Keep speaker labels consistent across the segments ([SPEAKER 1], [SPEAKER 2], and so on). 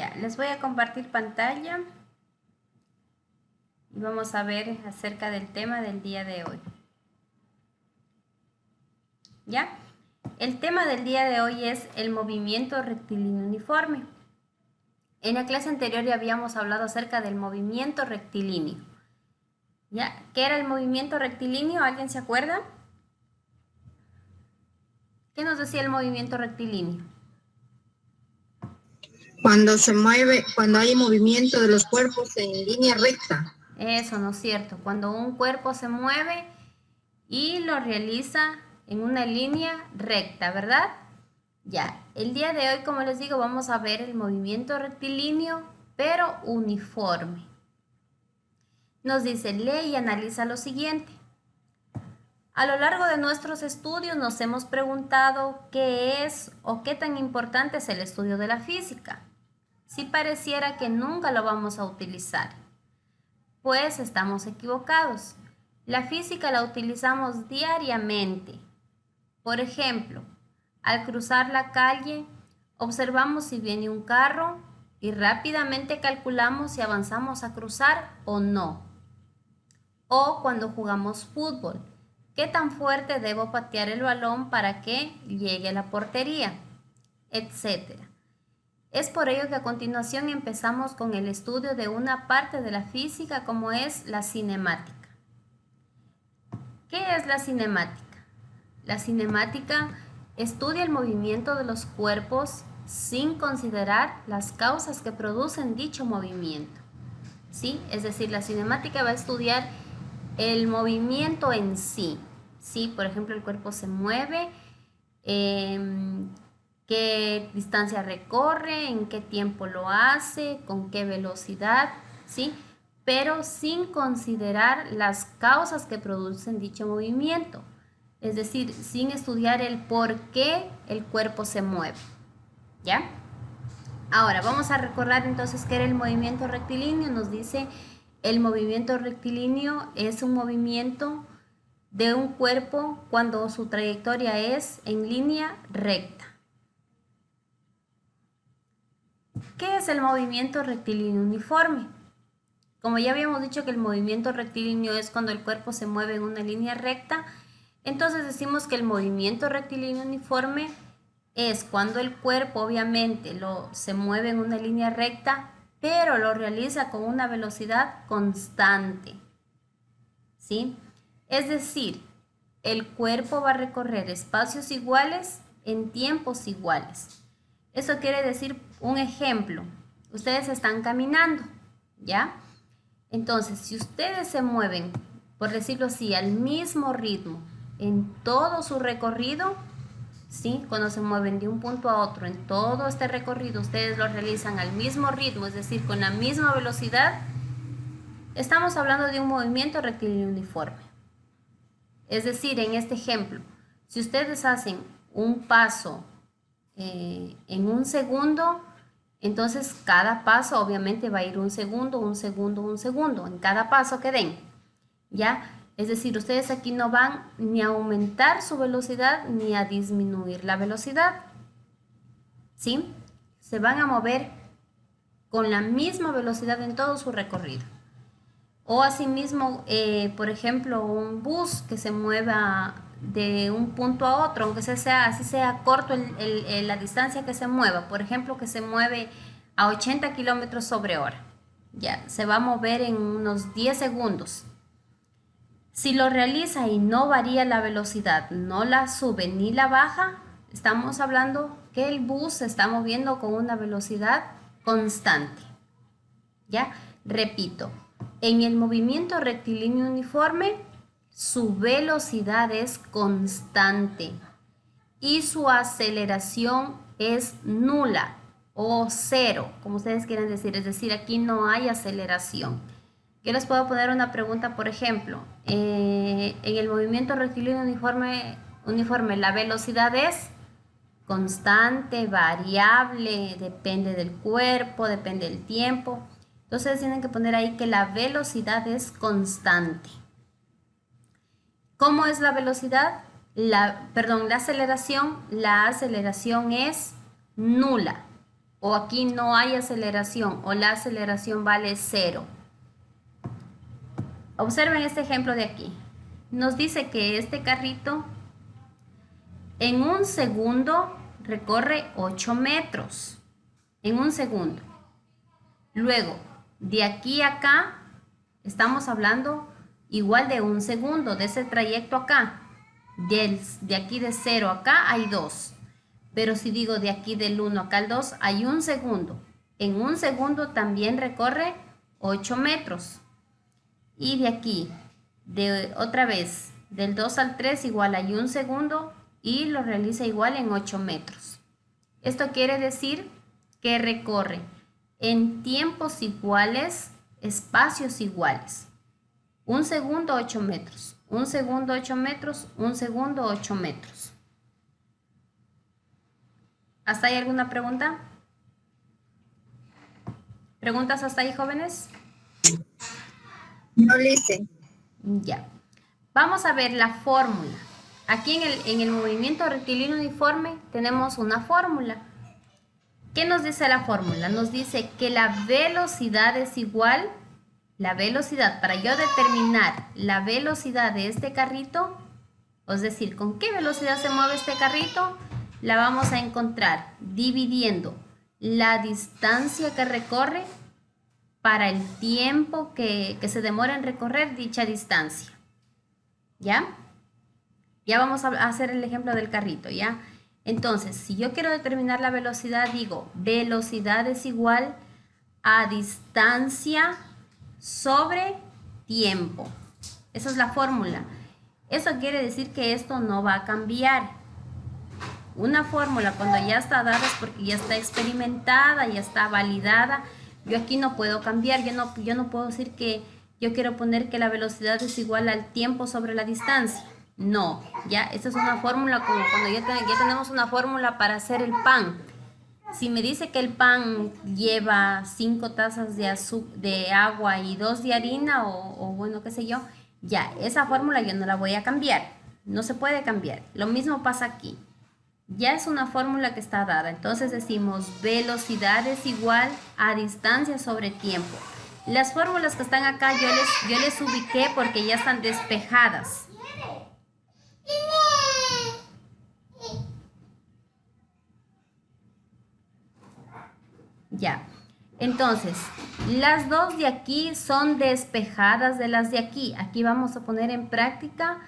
[SPEAKER 1] Ya, les voy a compartir pantalla y vamos a ver acerca del tema del día de hoy. ¿Ya? El tema del día de hoy es el movimiento rectilíneo uniforme. En la clase anterior ya habíamos hablado acerca del movimiento rectilíneo. ¿Ya? ¿Qué era el movimiento rectilíneo? ¿Alguien se acuerda? ¿Qué nos decía el movimiento rectilíneo?
[SPEAKER 2] Cuando se mueve, cuando hay movimiento de los cuerpos en línea recta.
[SPEAKER 1] Eso, ¿no es cierto? Cuando un cuerpo se mueve y lo realiza en una línea recta, ¿verdad? Ya, el día de hoy, como les digo, vamos a ver el movimiento rectilíneo, pero uniforme. Nos dice, lee y analiza lo siguiente. A lo largo de nuestros estudios nos hemos preguntado qué es o qué tan importante es el estudio de la física. Si pareciera que nunca lo vamos a utilizar, pues estamos equivocados. La física la utilizamos diariamente. Por ejemplo, al cruzar la calle, observamos si viene un carro y rápidamente calculamos si avanzamos a cruzar o no. O cuando jugamos fútbol, ¿qué tan fuerte debo patear el balón para que llegue a la portería? Etcétera. Es por ello que a continuación empezamos con el estudio de una parte de la física como es la cinemática. ¿Qué es la cinemática? La cinemática estudia el movimiento de los cuerpos sin considerar las causas que producen dicho movimiento. ¿Sí? Es decir, la cinemática va a estudiar el movimiento en sí. ¿Sí? Por ejemplo, el cuerpo se mueve, qué distancia recorre, en qué tiempo lo hace, con qué velocidad, ¿sí? Pero sin considerar las causas que producen dicho movimiento. Es decir, sin estudiar el por qué el cuerpo se mueve. ¿Ya? Ahora, vamos a recordar entonces qué era el movimiento rectilíneo. Nos dice, el movimiento rectilíneo es un movimiento de un cuerpo cuando su trayectoria es en línea recta. ¿Qué es el movimiento rectilíneo uniforme? Como ya habíamos dicho que el movimiento rectilíneo es cuando el cuerpo se mueve en una línea recta, entonces decimos que el movimiento rectilíneo uniforme es cuando el cuerpo obviamente se mueve en una línea recta, pero lo realiza con una velocidad constante. ¿Sí? Es decir, el cuerpo va a recorrer espacios iguales en tiempos iguales. Eso quiere decir, un ejemplo, ustedes están caminando, ¿ya? Entonces, si ustedes se mueven, por decirlo así, al mismo ritmo en todo su recorrido, ¿sí? Cuando se mueven de un punto a otro, en todo este recorrido, ustedes lo realizan al mismo ritmo, es decir, con la misma velocidad, estamos hablando de un movimiento rectilíneo uniforme. Es decir, en este ejemplo, si ustedes hacen un paso en un segundo, entonces cada paso obviamente va a ir un segundo, un segundo, un segundo, en cada paso que den, ¿ya? Es decir, ustedes aquí no van ni a aumentar su velocidad ni a disminuir la velocidad, ¿sí? Se van a mover con la misma velocidad en todo su recorrido. O asimismo, por ejemplo, un bus que se mueva de un punto a otro, aunque así sea corto la distancia que se mueva, por ejemplo, que se mueve a 80 kilómetros sobre hora, ya se va a mover en unos 10 segundos. Si lo realiza y no varía la velocidad, no la sube ni la baja, estamos hablando que el bus se está moviendo con una velocidad constante. ¿Ya? Repito, en el movimiento rectilíneo uniforme, su velocidad es constante y su aceleración es nula o cero, como ustedes quieran decir. Es decir, aquí no hay aceleración. Yo les puedo poner una pregunta, por ejemplo, en el movimiento rectilíneo uniforme, la velocidad es constante, variable, depende del cuerpo, depende del tiempo. Entonces tienen que poner ahí que la velocidad es constante. ¿Cómo es la velocidad? La aceleración es nula. o aquí no hay aceleración o la aceleración vale 0. Observen este ejemplo de aquí. Nos dice que este carrito en un segundo recorre 8 metros. En un segundo. Luego, de aquí a acá, estamos hablando igual de un segundo, de ese trayecto acá. De aquí de 0 acá hay 2. Pero si digo de aquí del 1 acá al 2, hay un segundo. En un segundo también recorre 8 metros. Y de aquí, otra vez, del 2 al 3 igual hay un segundo y lo realiza igual en 8 metros. Esto quiere decir que recorre en tiempos iguales, espacios iguales. Un segundo, 8 metros. Un segundo, 8 metros. Un segundo, 8 metros. ¿Hasta ahí alguna pregunta? ¿Preguntas hasta ahí, jóvenes?
[SPEAKER 2] No, listen.
[SPEAKER 1] Ya. Vamos a ver la fórmula. Aquí en el movimiento rectilíneo uniforme tenemos una fórmula. ¿Qué nos dice la fórmula? Nos dice que la velocidad es igual, la velocidad, para yo determinar la velocidad de este carrito, es decir, con qué velocidad se mueve este carrito, la vamos a encontrar dividiendo la distancia que recorre para el tiempo que se demora en recorrer dicha distancia. ¿Ya? Ya vamos a hacer el ejemplo del carrito, ¿ya? Entonces, si yo quiero determinar la velocidad, digo, velocidad es igual a distancia sobre tiempo. Esa es la fórmula. Eso quiere decir que esto no va a cambiar. Una fórmula cuando ya está dada es porque ya está experimentada, ya está validada. Yo aquí no puedo cambiar, yo no puedo decir que yo quiero poner que la velocidad es igual al tiempo sobre la distancia. No, ya, esta es una fórmula como cuando ya tenemos una fórmula para hacer el pan. Si me dice que el pan lleva 5 tazas de agua y 2 de harina o bueno, qué sé yo, ya, esa fórmula yo no la voy a cambiar. No se puede cambiar. Lo mismo pasa aquí. Ya es una fórmula que está dada. Entonces decimos velocidad es igual a distancia sobre tiempo. Las fórmulas que están acá yo les ubiqué porque ya están despejadas. Ya. Entonces, las dos de aquí son despejadas de las de aquí. Aquí vamos a poner en práctica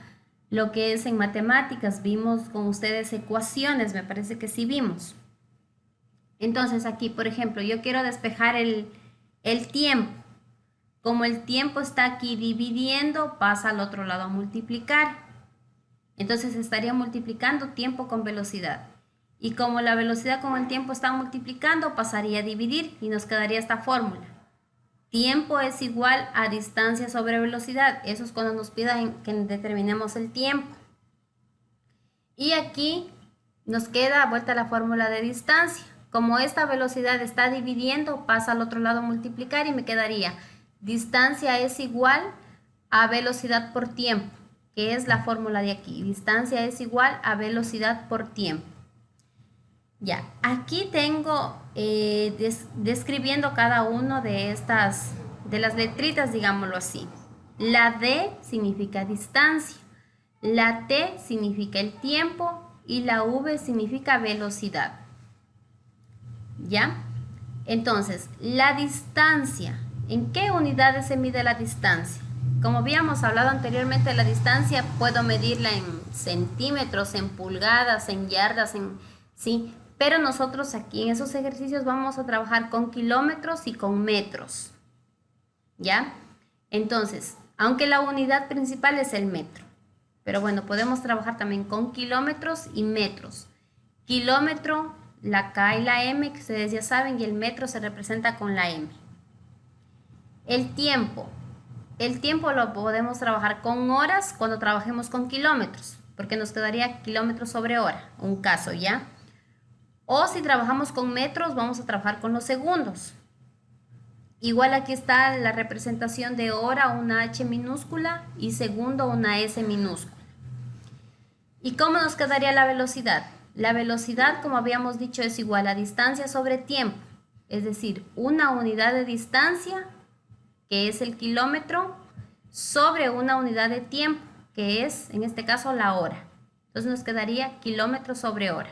[SPEAKER 1] lo que es en matemáticas. Vimos con ustedes ecuaciones, me parece que sí vimos. Entonces aquí, por ejemplo, yo quiero despejar el tiempo. Como el tiempo está aquí dividiendo, pasa al otro lado a multiplicar. Entonces estaría multiplicando tiempo con velocidad. Y como la velocidad con el tiempo está multiplicando, pasaría a dividir y nos quedaría esta fórmula. Tiempo es igual a distancia sobre velocidad. Eso es cuando nos pidan que determinemos el tiempo. Y aquí nos queda vuelta la fórmula de distancia. Como esta velocidad está dividiendo, pasa al otro lado a multiplicar y me quedaría distancia es igual a velocidad por tiempo, que es la fórmula de aquí. Distancia es igual a velocidad por tiempo. Ya, aquí tengo describiendo cada uno de estas, de las letritas, digámoslo así. La D significa distancia, la T significa el tiempo y la V significa velocidad. ¿Ya? Entonces, la distancia, ¿en qué unidades se mide la distancia? Como habíamos hablado anteriormente, la distancia puedo medirla en centímetros, en pulgadas, en yardas, sí. Pero nosotros aquí en esos ejercicios vamos a trabajar con kilómetros y con metros. ¿Ya? Entonces, aunque la unidad principal es el metro. Pero bueno, podemos trabajar también con kilómetros y metros. Kilómetro, la K y la M, que ustedes ya saben, y el metro se representa con la M. El tiempo lo podemos trabajar con horas cuando trabajemos con kilómetros, porque nos quedaría kilómetros sobre hora, un caso, ¿ya? O si trabajamos con metros, vamos a trabajar con los segundos. Igual aquí está la representación de hora, una H minúscula, y segundo, una S minúscula. ¿Y cómo nos quedaría la velocidad? La velocidad, como habíamos dicho, es igual a distancia sobre tiempo. Es decir, una unidad de distancia, que es el kilómetro, sobre una unidad de tiempo, que es, en este caso, la hora. Entonces nos quedaría kilómetro sobre hora.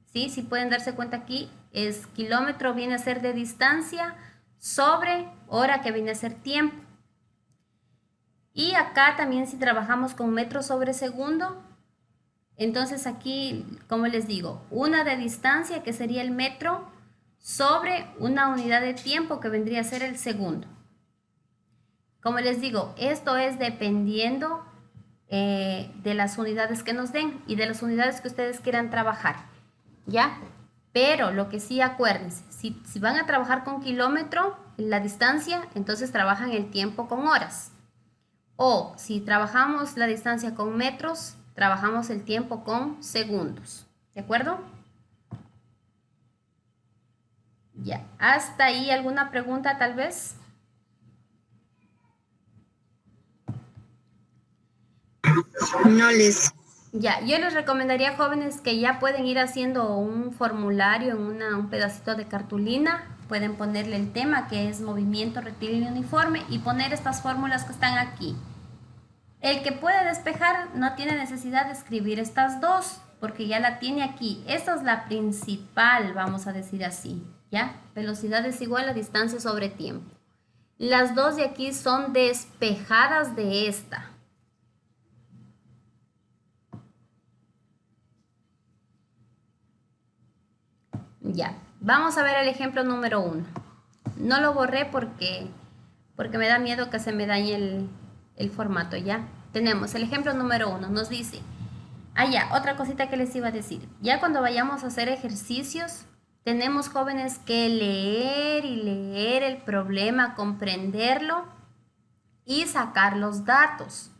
[SPEAKER 1] ¿Sí? Si pueden darse cuenta aquí, es kilómetro viene a ser de distancia sobre hora, que viene a ser tiempo. Y acá también si trabajamos con metros sobre segundo, entonces aquí, como les digo, una de distancia, que sería el metro, sobre una unidad de tiempo, que vendría a ser el segundo. Como les digo, esto es dependiendo de las unidades que nos den y de las unidades que ustedes quieran trabajar, ¿ya? Pero lo que sí, acuérdense, si van a trabajar con kilómetro, la distancia, entonces trabajan el tiempo con horas. O si trabajamos la distancia con metros, trabajamos el tiempo con segundos. ¿De acuerdo? Ya. ¿Hasta ahí alguna pregunta tal vez?
[SPEAKER 2] No les.
[SPEAKER 1] Ya, yo les recomendaría, jóvenes, que ya pueden ir haciendo un formulario en un pedacito de cartulina. Pueden ponerle el tema, que es movimiento rectilíneo uniforme, y poner estas fórmulas que están aquí. El que puede despejar no tiene necesidad de escribir estas dos, porque ya la tiene aquí. Esta es la principal, vamos a decir así, ¿ya? Velocidad es igual a distancia sobre tiempo. Las dos de aquí son despejadas de esta. Ya, vamos a ver el ejemplo número 1. No lo borré porque me da miedo que se me dañe el formato, ¿ya? Tenemos el ejemplo número 1, nos dice, ya, otra cosita que les iba a decir, ya cuando vayamos a hacer ejercicios, tenemos, jóvenes, que leer y leer el problema, comprenderlo y sacar los datos,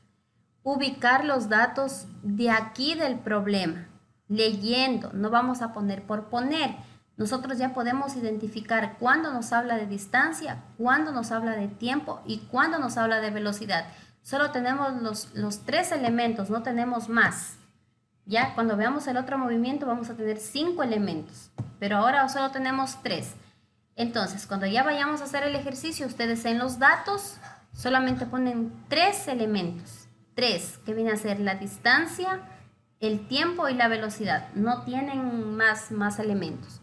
[SPEAKER 1] ubicar los datos de aquí del problema, leyendo, no vamos a poner por poner. Nosotros ya podemos identificar cuándo nos habla de distancia, cuándo nos habla de tiempo y cuándo nos habla de velocidad. Solo tenemos los tres elementos, no tenemos más. Ya cuando veamos el otro movimiento vamos a tener 5 elementos, pero ahora solo tenemos 3. Entonces, cuando ya vayamos a hacer el ejercicio, ustedes en los datos solamente ponen 3 elementos. 3, que viene a ser la distancia, el tiempo y la velocidad. No tienen más elementos.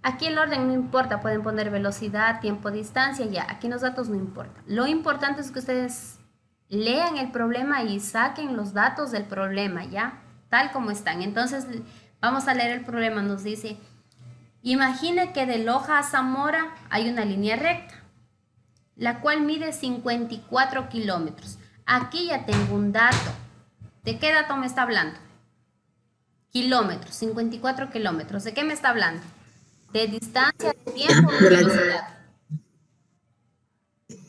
[SPEAKER 1] Aquí el orden no importa, pueden poner velocidad, tiempo, distancia, ya. Aquí en los datos no importa. Lo importante es que ustedes lean el problema y saquen los datos del problema, ¿ya? Tal como están. Entonces, vamos a leer el problema. Nos dice, imagine que de Loja a Zamora hay una línea recta, la cual mide 54 kilómetros. Aquí ya tengo un dato. ¿De qué dato me está hablando? Kilómetros, 54 kilómetros. ¿De qué me está hablando? De distancia, de tiempo, de velocidad.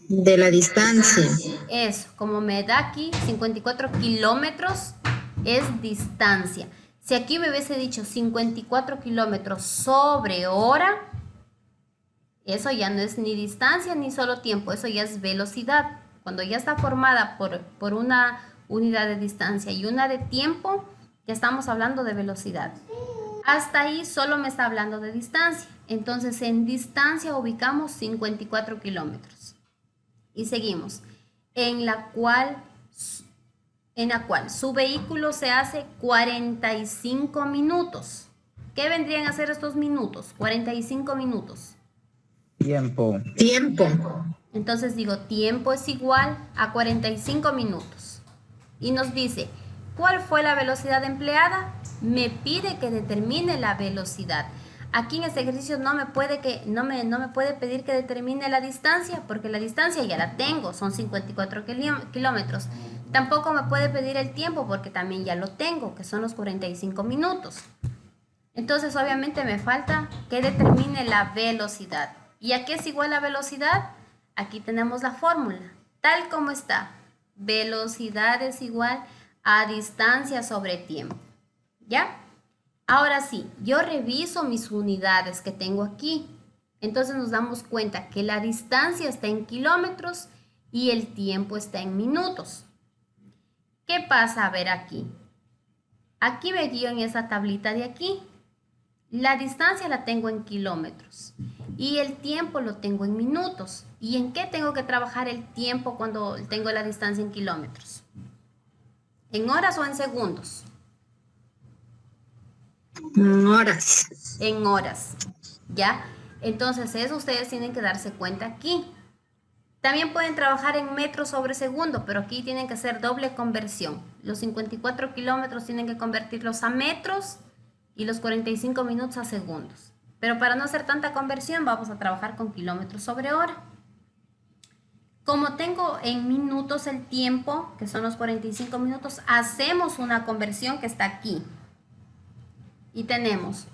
[SPEAKER 2] De la distancia.
[SPEAKER 1] Eso, como me da aquí 54 kilómetros, es distancia. Si aquí me hubiese dicho 54 kilómetros sobre hora, eso ya no es ni distancia ni solo tiempo, eso ya es velocidad. Cuando ya está formada por una unidad de distancia y una de tiempo, ya estamos hablando de velocidad. Hasta ahí solo me está hablando de distancia. Entonces en distancia ubicamos 54 kilómetros. Y seguimos. En la cual su vehículo se hace 45 minutos. ¿Qué vendrían a ser estos minutos? 45 minutos.
[SPEAKER 3] Tiempo.
[SPEAKER 1] Entonces digo, tiempo es igual a 45 minutos. Y nos dice, ¿cuál fue la velocidad empleada? Me pide que determine la velocidad. Aquí en este ejercicio no me puede pedir que determine la distancia, porque la distancia ya la tengo, son 54 kilómetros. Tampoco me puede pedir el tiempo, porque también ya lo tengo, que son los 45 minutos. Entonces, obviamente me falta que determine la velocidad. ¿Y a qué es igual la velocidad? Aquí tenemos la fórmula, tal como está. Velocidad es igual a distancia sobre tiempo. ¿Ya? Ahora sí, yo reviso mis unidades que tengo aquí. Entonces nos damos cuenta que la distancia está en kilómetros y el tiempo está en minutos. ¿Qué pasa? A ver aquí. Aquí me guío en esa tablita de aquí. La distancia la tengo en kilómetros y el tiempo lo tengo en minutos. ¿Y en qué tengo que trabajar el tiempo cuando tengo la distancia en kilómetros? ¿En horas o en segundos?
[SPEAKER 2] Horas.
[SPEAKER 1] En horas, ¿ya? Entonces eso ustedes tienen que darse cuenta aquí. También pueden trabajar en metros sobre segundo, pero aquí tienen que hacer doble conversión. Los 54 kilómetros tienen que convertirlos a metros y los 45 minutos a segundos. Pero para no hacer tanta conversión, vamos a trabajar con kilómetros sobre hora. Como tengo en minutos el tiempo, que son los 45 minutos, hacemos una conversión que está aquí. Y tenemos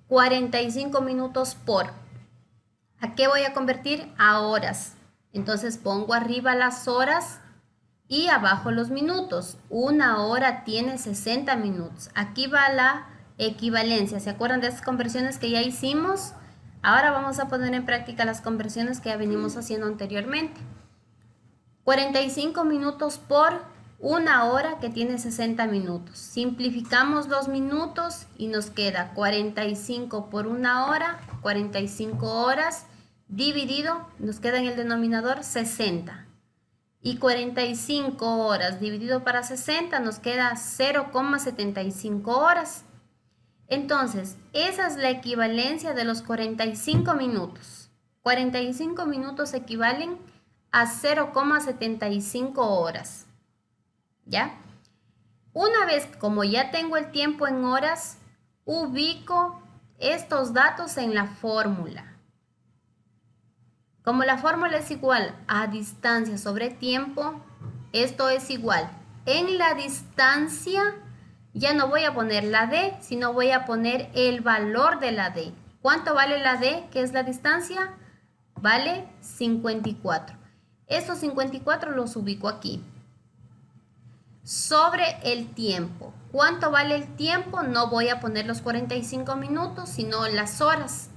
[SPEAKER 1] 45 minutos por. ¿A qué voy a convertir? A horas. Entonces pongo arriba las horas y abajo los minutos. Una hora tiene 60 minutos. Aquí va la equivalencia. ¿Se acuerdan de esas conversiones que ya hicimos? Ahora vamos a poner en práctica las conversiones que ya venimos haciendo anteriormente. 45 minutos por una hora que tiene 60 minutos. Simplificamos los minutos y nos queda 45 por una hora, 45 horas, dividido, nos queda en el denominador 60. Y 45 horas dividido para 60 nos queda 0,75 horas. Entonces, esa es la equivalencia de los 45 minutos. 45 minutos equivalen a 0,75 horas. ¿Ya? Una vez, como ya tengo el tiempo en horas, ubico estos datos en la fórmula. Como la fórmula es igual a distancia sobre tiempo, esto es igual. En la distancia ya no voy a poner la D, sino voy a poner el valor de la D. ¿Cuánto vale la D, que es la distancia? Vale 54. Estos 54 los ubico aquí. Sobre el tiempo. ¿Cuánto vale el tiempo? No voy a poner los 45 minutos, sino las horas.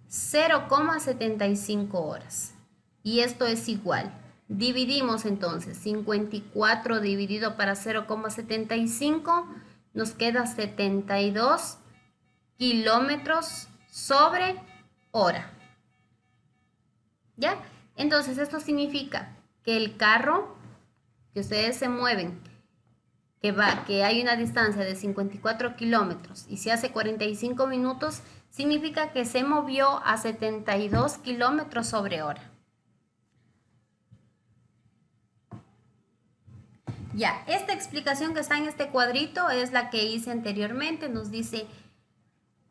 [SPEAKER 1] 0,75 horas. Y esto es igual. Dividimos entonces 54 dividido para 0,75 nos queda 72 kilómetros sobre hora. ¿Ya? Entonces esto significa que el carro que ustedes se mueven, que hay una distancia de 54 kilómetros y se hace 45 minutos, significa que se movió a 72 kilómetros sobre hora. Ya, esta explicación que está en este cuadrito es la que hice anteriormente. Nos dice,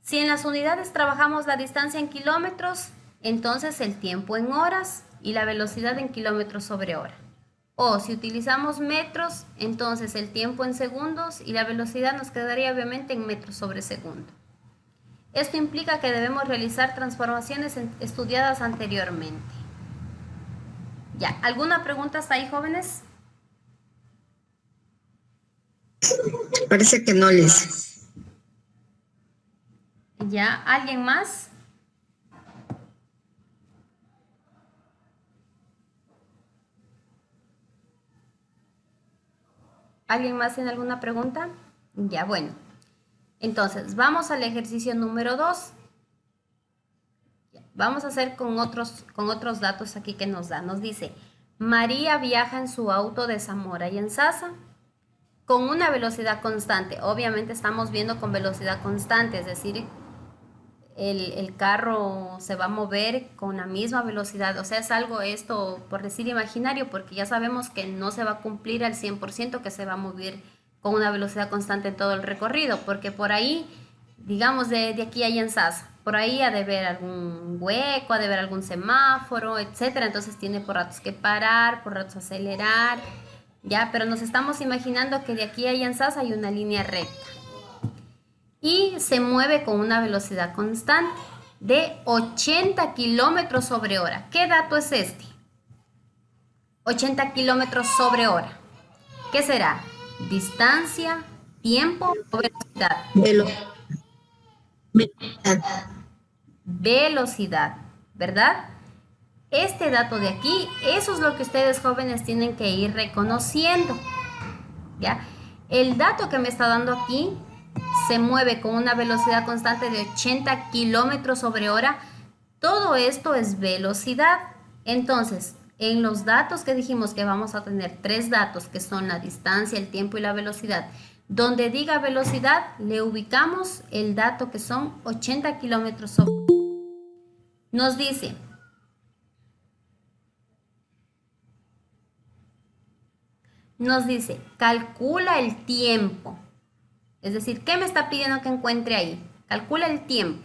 [SPEAKER 1] si en las unidades trabajamos la distancia en kilómetros, entonces el tiempo en horas y la velocidad en kilómetros sobre hora. O si utilizamos metros, entonces el tiempo en segundos y la velocidad nos quedaría obviamente en metros sobre segundo. Esto implica que debemos realizar transformaciones estudiadas anteriormente. Ya, ¿alguna pregunta hasta ahí, jóvenes?
[SPEAKER 2] Parece que no, les.
[SPEAKER 1] Ya, ¿alguien más? ¿Alguien más tiene alguna pregunta? Ya, bueno. Entonces, vamos al ejercicio número 2. Vamos a hacer con otros datos aquí que nos da. Nos dice, María viaja en su auto de Zamora y Ensasa con una velocidad constante. Obviamente estamos viendo con velocidad constante, es decir, el carro se va a mover con la misma velocidad. O sea, es algo esto, por decir imaginario, porque ya sabemos que no se va a cumplir al 100% que se va a mover con una velocidad constante en todo el recorrido, porque por ahí, digamos de aquí a Ensasa, por ahí ha de haber algún hueco, ha de haber algún semáforo, etcétera. Entonces tiene por ratos que parar, por ratos acelerar, ya, pero nos estamos imaginando que de aquí a Ensasa hay una línea recta y se mueve con una velocidad constante de 80 kilómetros sobre hora. ¿Qué dato es este? 80 kilómetros sobre hora. ¿Qué será? Distancia, tiempo o velocidad. Velocidad, ¿verdad? Este dato de aquí, eso es lo que ustedes jóvenes tienen que ir reconociendo, ¿ya? El dato que me está dando aquí se mueve con una velocidad constante de 80 kilómetros sobre hora. Todo esto es velocidad. Entonces, en los datos que dijimos que vamos a tener tres datos, que son la distancia, el tiempo y la velocidad, donde diga velocidad, le ubicamos el dato que son 80 kilómetros sobre hora. Nos dice, calcula el tiempo. Es decir, ¿qué me está pidiendo que encuentre ahí? Calcula el tiempo.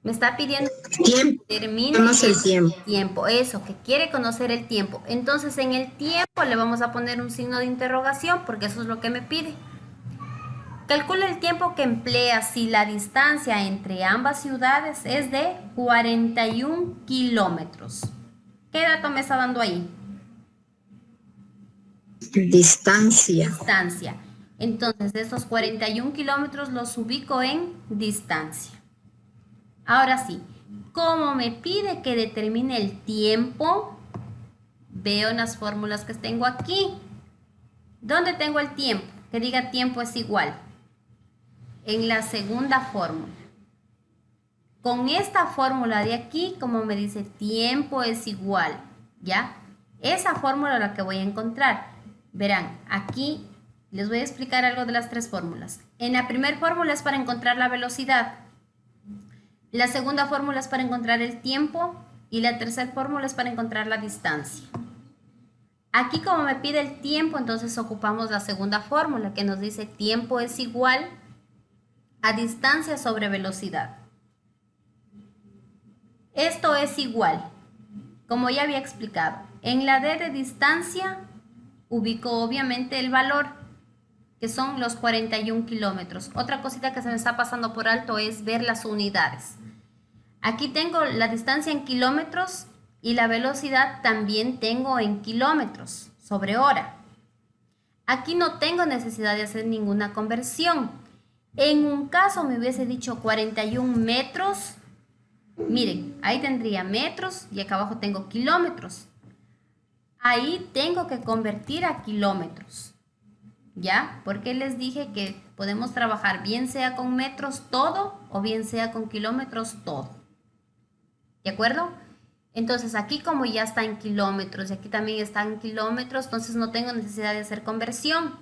[SPEAKER 1] Me está pidiendo
[SPEAKER 2] Tiempo.
[SPEAKER 1] que termine
[SPEAKER 2] El
[SPEAKER 1] tiempo. Eso, que quiere conocer el tiempo. Entonces, en el tiempo le vamos a poner un signo de interrogación porque eso es lo que me pide. Calcula el tiempo que emplea si la distancia entre ambas ciudades es de 41 kilómetros. ¿Qué dato me está dando ahí?
[SPEAKER 2] Distancia.
[SPEAKER 1] Distancia. Entonces, estos 41 kilómetros los ubico en distancia. Ahora sí, como me pide que determine el tiempo, veo en las fórmulas que tengo aquí. ¿Dónde tengo el tiempo? Que diga tiempo es igual. En la segunda fórmula. Con esta fórmula de aquí, como me dice tiempo es igual, ¿ya? Esa fórmula es la que voy a encontrar. Verán, aquí les voy a explicar algo de las tres fórmulas. En la primera fórmula es para encontrar la velocidad. La segunda fórmula es para encontrar el tiempo y la tercera fórmula es para encontrar la distancia. Aquí como me pide el tiempo, entonces ocupamos la segunda fórmula que nos dice tiempo es igual a distancia sobre velocidad. Esto es igual, como ya había explicado. En la D de distancia ubico obviamente el valor, que son los 41 kilómetros. Otra cosita que se me está pasando por alto es ver las unidades. Aquí tengo la distancia en kilómetros y la velocidad también tengo en kilómetros sobre hora. Aquí no tengo necesidad de hacer ninguna conversión. En un caso me hubiese dicho 41 metros. Miren, ahí tendría metros y acá abajo tengo kilómetros. Ahí tengo que convertir a kilómetros. ¿Ya? Porque les dije que podemos trabajar bien sea con metros todo o bien sea con kilómetros todo. ¿De acuerdo? Entonces aquí como ya está en kilómetros y aquí también está en kilómetros, entonces no tengo necesidad de hacer conversión.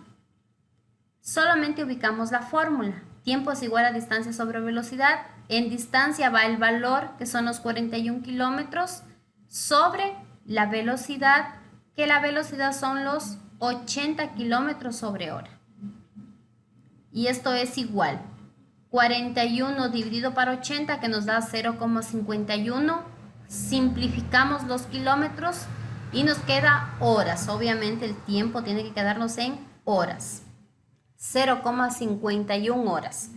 [SPEAKER 1] Solamente ubicamos la fórmula. Tiempo es igual a distancia sobre velocidad. En distancia va el valor, que son los 41 kilómetros, sobre la velocidad, que la velocidad son los 80 kilómetros sobre hora. Y esto es igual. 41 dividido por 80, que nos da 0,51. Simplificamos los kilómetros y nos queda horas. Obviamente el tiempo tiene que quedarnos en horas. 0,51 horas.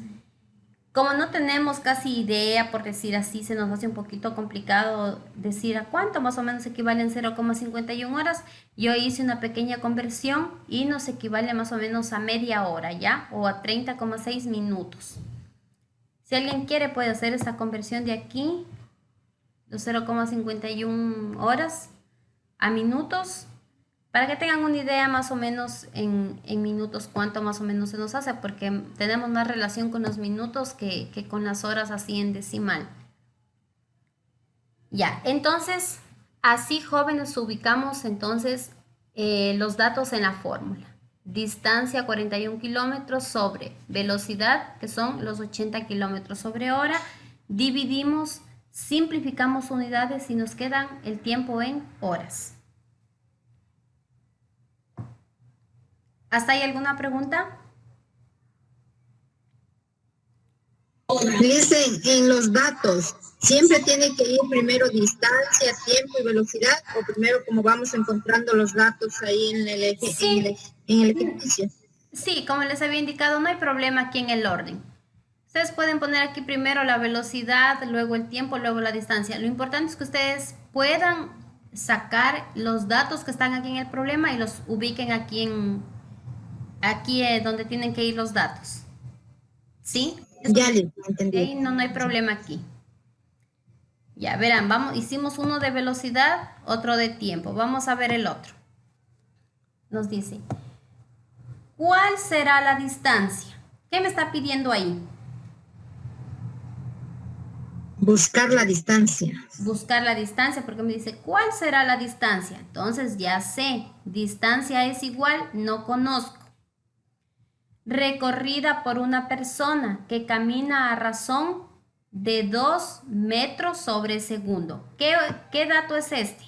[SPEAKER 1] Como no tenemos casi idea, por decir así, se nos hace un poquito complicado decir a cuánto más o menos equivalen 0,51 horas. Yo hice una pequeña conversión y nos equivale más o menos a media hora, ¿ya? O a 30,6 minutos. Si alguien quiere puede hacer esa conversión de aquí, los 0,51 horas a minutos, para que tengan una idea más o menos en minutos cuánto más o menos se nos hace, porque tenemos más relación con los minutos que con las horas así en decimal. Ya, entonces, así jóvenes ubicamos entonces los datos en la fórmula. Distancia 41 kilómetros sobre velocidad, que son los 80 kilómetros sobre hora. Dividimos, simplificamos unidades y nos quedan el tiempo en horas. ¿Hasta ahí alguna pregunta?
[SPEAKER 2] Dicen en los datos, siempre tiene que ir primero distancia, tiempo y velocidad, o primero como vamos encontrando los datos ahí en el ejercicio.
[SPEAKER 1] Sí, como les había indicado, no hay problema aquí en el orden. Ustedes pueden poner aquí primero la velocidad, luego el tiempo, luego la distancia. Lo importante es que ustedes puedan sacar los datos que están aquí en el problema y los ubiquen aquí donde tienen que ir los datos. ¿Sí?
[SPEAKER 2] Ya les entendí.
[SPEAKER 1] Okay, no hay problema aquí. Ya verán, hicimos uno de velocidad, otro de tiempo. Vamos a ver el otro. Nos dice, ¿Cuál será la distancia? ¿Qué me está pidiendo ahí?
[SPEAKER 2] Buscar la distancia.
[SPEAKER 1] Buscar la distancia, porque me dice, ¿cuál será la distancia? Entonces ya sé, distancia es igual, no conozco. Recorrida por una persona que camina a razón de 2 metros sobre segundo. ¿Qué dato es este?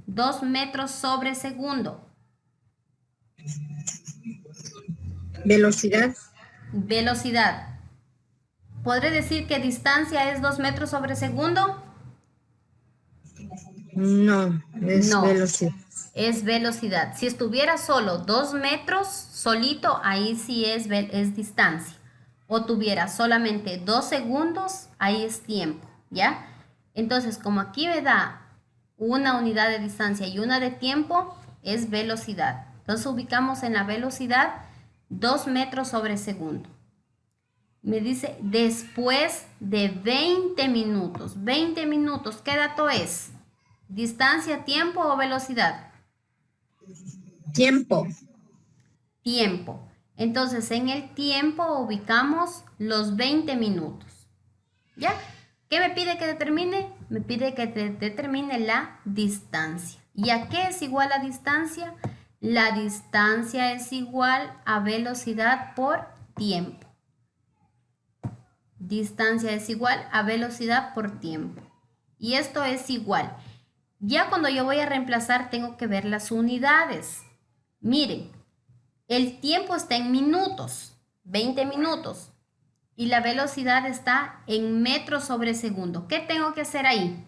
[SPEAKER 1] 2 metros sobre segundo.
[SPEAKER 2] Velocidad.
[SPEAKER 1] Velocidad. ¿Podré decir que distancia es 2 metros sobre segundo?
[SPEAKER 2] No, es
[SPEAKER 1] No,
[SPEAKER 2] velocidad.
[SPEAKER 1] es velocidad. Si estuviera solo 2 metros solito, ahí sí es distancia. O tuviera solamente 2 segundos, ahí es tiempo, ¿ya? Entonces, como aquí me da una unidad de distancia y una de tiempo, es velocidad. Entonces ubicamos en la velocidad 2 metros sobre segundo. Me dice después de 20 minutos. 20 minutos, ¿qué dato es? ¿Distancia, tiempo o velocidad?
[SPEAKER 2] Tiempo.
[SPEAKER 1] Tiempo. Entonces, en el tiempo ubicamos los 20 minutos. ¿Ya? ¿Qué me pide que determine? Me pide que determine la distancia. ¿Y a qué es igual la distancia? La distancia es igual a velocidad por tiempo. Distancia es igual a velocidad por tiempo. Y esto es igual. Ya cuando yo voy a reemplazar tengo que ver las unidades. Miren, el tiempo está en minutos, 20 minutos. Y la velocidad está en metros sobre segundo. ¿Qué tengo que hacer ahí?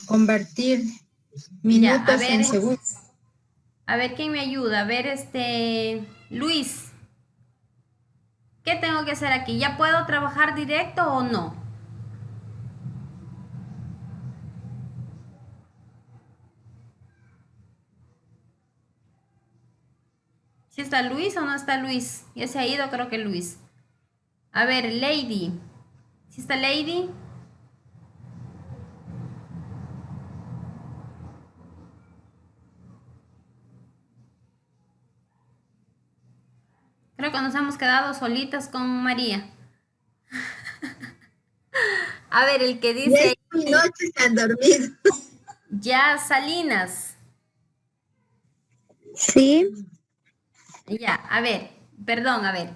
[SPEAKER 2] Convertir
[SPEAKER 1] Ya,
[SPEAKER 2] minutos en segundos.
[SPEAKER 1] a ver quién me ayuda. A ver, Luis. ¿Qué tengo que hacer aquí? ¿Ya puedo trabajar directo o no? ¿Sí está Luis o no está Luis? Ya se ha ido, creo que Luis. A ver, Lady. ¿Sí está Lady? Creo que nos hemos quedado solitas con María. A ver, el que dice...
[SPEAKER 2] 10 noches se han dormido.
[SPEAKER 1] Ya, Salinas.
[SPEAKER 2] Sí.
[SPEAKER 1] Ya, a ver, perdón, a ver.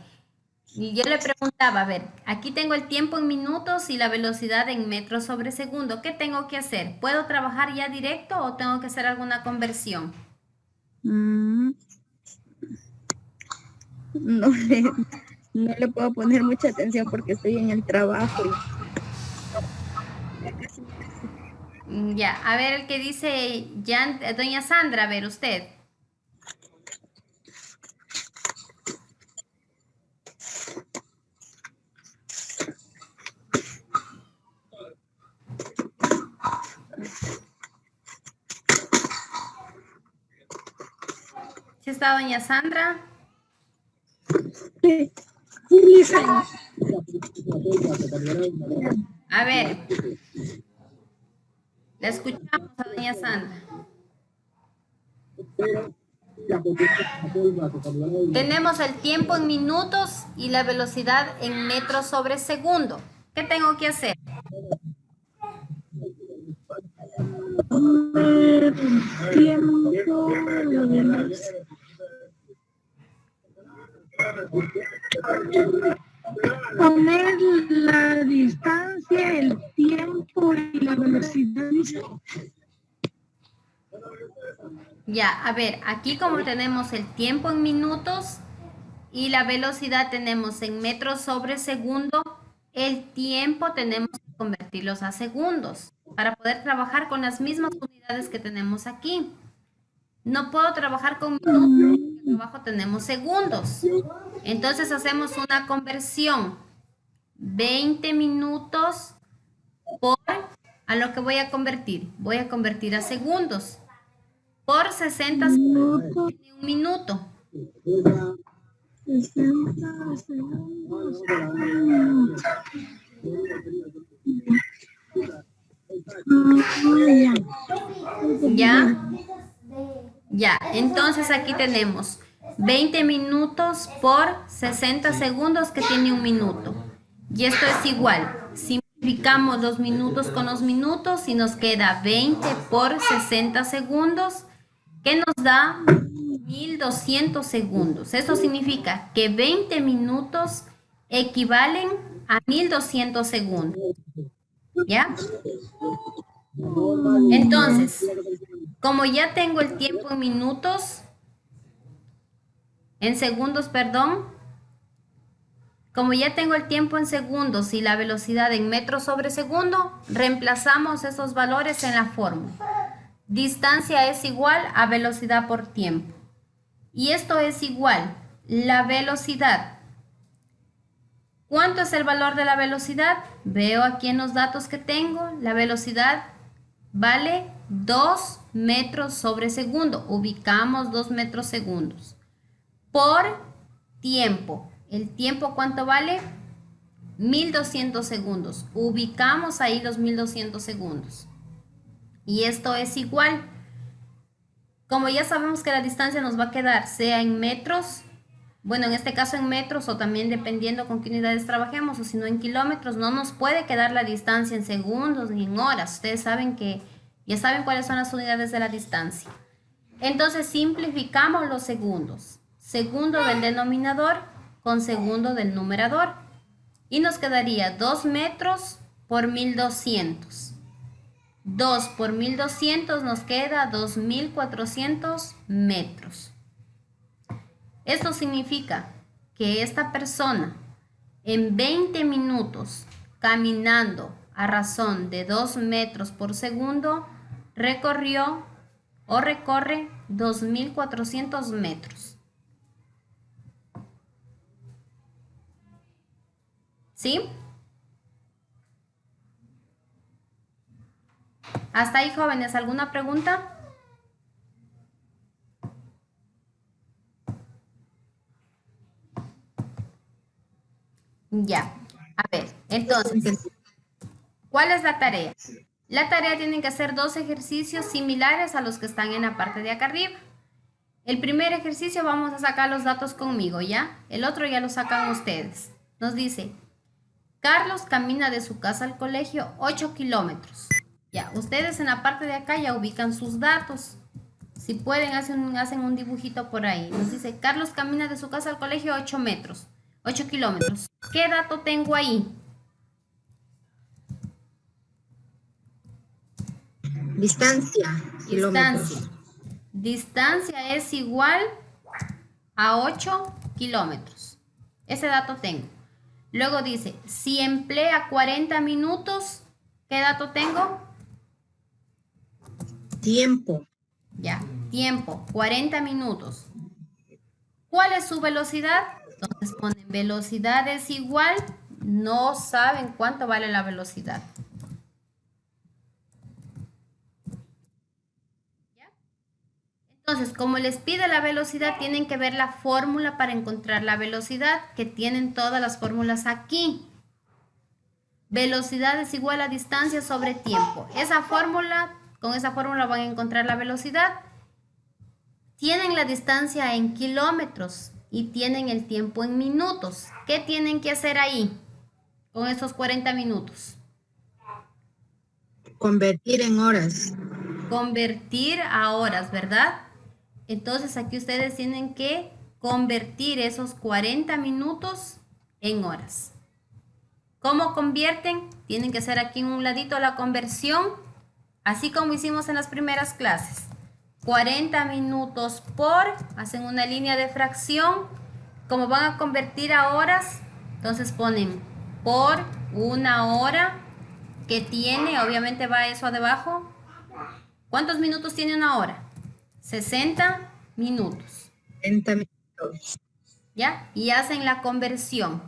[SPEAKER 1] Y yo le preguntaba, a ver, aquí tengo el tiempo en minutos y la velocidad en metros sobre segundo. ¿Qué tengo que hacer? ¿Puedo trabajar ya directo o tengo que hacer alguna conversión?
[SPEAKER 3] No le, no le puedo poner mucha atención porque estoy en el trabajo.
[SPEAKER 1] Ya, a ver el que dice doña Sandra, a ver usted. ¿Sí está doña Sandra?
[SPEAKER 3] Sí.
[SPEAKER 1] A ver, la escuchamos a doña Sandra. Tenemos el tiempo en minutos y la velocidad en metros sobre segundo. ¿Qué tengo que hacer?
[SPEAKER 3] Poner la distancia, el tiempo y la velocidad.
[SPEAKER 1] Ya, a ver, aquí como tenemos el tiempo en minutos y la velocidad tenemos en metros sobre segundo, el tiempo tenemos que convertirlos a segundos para poder trabajar con las mismas unidades que tenemos aquí. No puedo trabajar con minutos porque abajo tenemos segundos. Entonces hacemos una conversión. 20 minutos por, a lo que voy a convertir. Voy a convertir a segundos. Por 60 segundos tiene un minuto.
[SPEAKER 3] 60 segundos.
[SPEAKER 1] ¿Ya? Ya, Entonces aquí tenemos 20 minutos por 60 segundos que tiene un minuto. Y esto es igual. Simplificamos los minutos con los minutos y nos queda 20 por 60 segundos que nos da 1200 segundos. Eso significa que 20 minutos equivalen a 1200 segundos. ¿Ya? Entonces, como ya tengo el tiempo en minutos, en segundos, perdón, como ya tengo el tiempo en segundos y la velocidad en metros sobre segundo, reemplazamos esos valores en la fórmula. Distancia es igual a velocidad por tiempo. Y esto es igual, la velocidad. ¿Cuánto es el valor de la velocidad? Veo aquí en los datos que tengo, la velocidad vale 2 metros sobre segundo. Ubicamos 2 metros segundos. Por tiempo. ¿El tiempo cuánto vale? 1200 segundos. Ubicamos ahí los 1200 segundos. Y esto es igual. Como ya sabemos que la distancia nos va a quedar, sea en metros, bueno, en este caso en metros o también dependiendo con qué unidades trabajemos, o si no en kilómetros, no nos puede quedar la distancia en segundos ni en horas. Ustedes saben que ya saben cuáles son las unidades de la distancia. Entonces simplificamos los segundos. Segundo del denominador con segundo del numerador. Y nos quedaría 2 metros por 1200. 2 por 1200 nos queda 2400 metros. Esto significa que esta persona en 20 minutos caminando a razón de 2 metros por segundo recorrió o recorre 2400 metros. ¿Sí? Hasta ahí, jóvenes, ¿alguna pregunta? Ya, a ver, entonces, ¿cuál es la tarea? La tarea tiene que hacer 2 ejercicios similares a los que están en la parte de acá arriba. El primer ejercicio vamos a sacar los datos conmigo, ¿ya? El otro ya lo sacan ustedes. Nos dice, Carlos camina de su casa al colegio 8 kilómetros. Ya, ustedes en la parte de acá ya ubican sus datos. Si pueden, hacen un dibujito por ahí. Nos dice, Carlos camina de su casa al colegio 8 kilómetros. ¿Qué dato tengo ahí?
[SPEAKER 2] Distancia. Kilómetros.
[SPEAKER 1] Distancia es igual a 8 kilómetros. Ese dato tengo. Luego dice, si emplea 40 minutos, ¿qué dato tengo?
[SPEAKER 2] Tiempo.
[SPEAKER 1] Ya, tiempo, 40 minutos. ¿Cuál es su velocidad? Entonces ponen velocidad es igual, no saben cuánto vale la velocidad. ¿Ya? Entonces, como les pide la velocidad, tienen que ver la fórmula para encontrar la velocidad, que tienen todas las fórmulas aquí. Velocidad es igual a distancia sobre tiempo. Con esa fórmula van a encontrar la velocidad. Tienen la distancia en kilómetros y tienen el tiempo en minutos. ¿Qué tienen que hacer ahí con esos 40 minutos?
[SPEAKER 2] Convertir en horas.
[SPEAKER 1] Convertir a horas, ¿verdad? Entonces aquí ustedes tienen que convertir esos 40 minutos en horas. ¿Cómo convierten? Tienen que hacer aquí en un ladito la conversión, así como hicimos en las primeras clases. 40 minutos hacen una línea de fracción. Como van a convertir a horas, entonces ponen por una hora que tiene, obviamente va eso debajo. ¿Cuántos minutos tiene una hora? 60 minutos.
[SPEAKER 2] 30 minutos.
[SPEAKER 1] ¿Ya? Y hacen la conversión.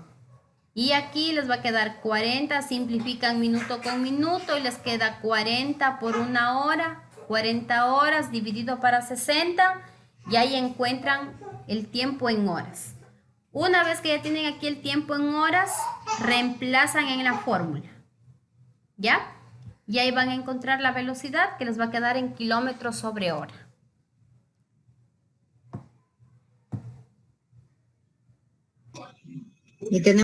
[SPEAKER 1] Y aquí les va a quedar 40, simplifican minuto con minuto y les queda 40 por una hora. 40 horas dividido para 60 y ahí encuentran el tiempo en horas. Una vez que ya tienen aquí el tiempo en horas, reemplazan en la fórmula. ¿Ya? Y ahí van a encontrar la velocidad que les va a quedar en kilómetros sobre hora.
[SPEAKER 2] Y tenemos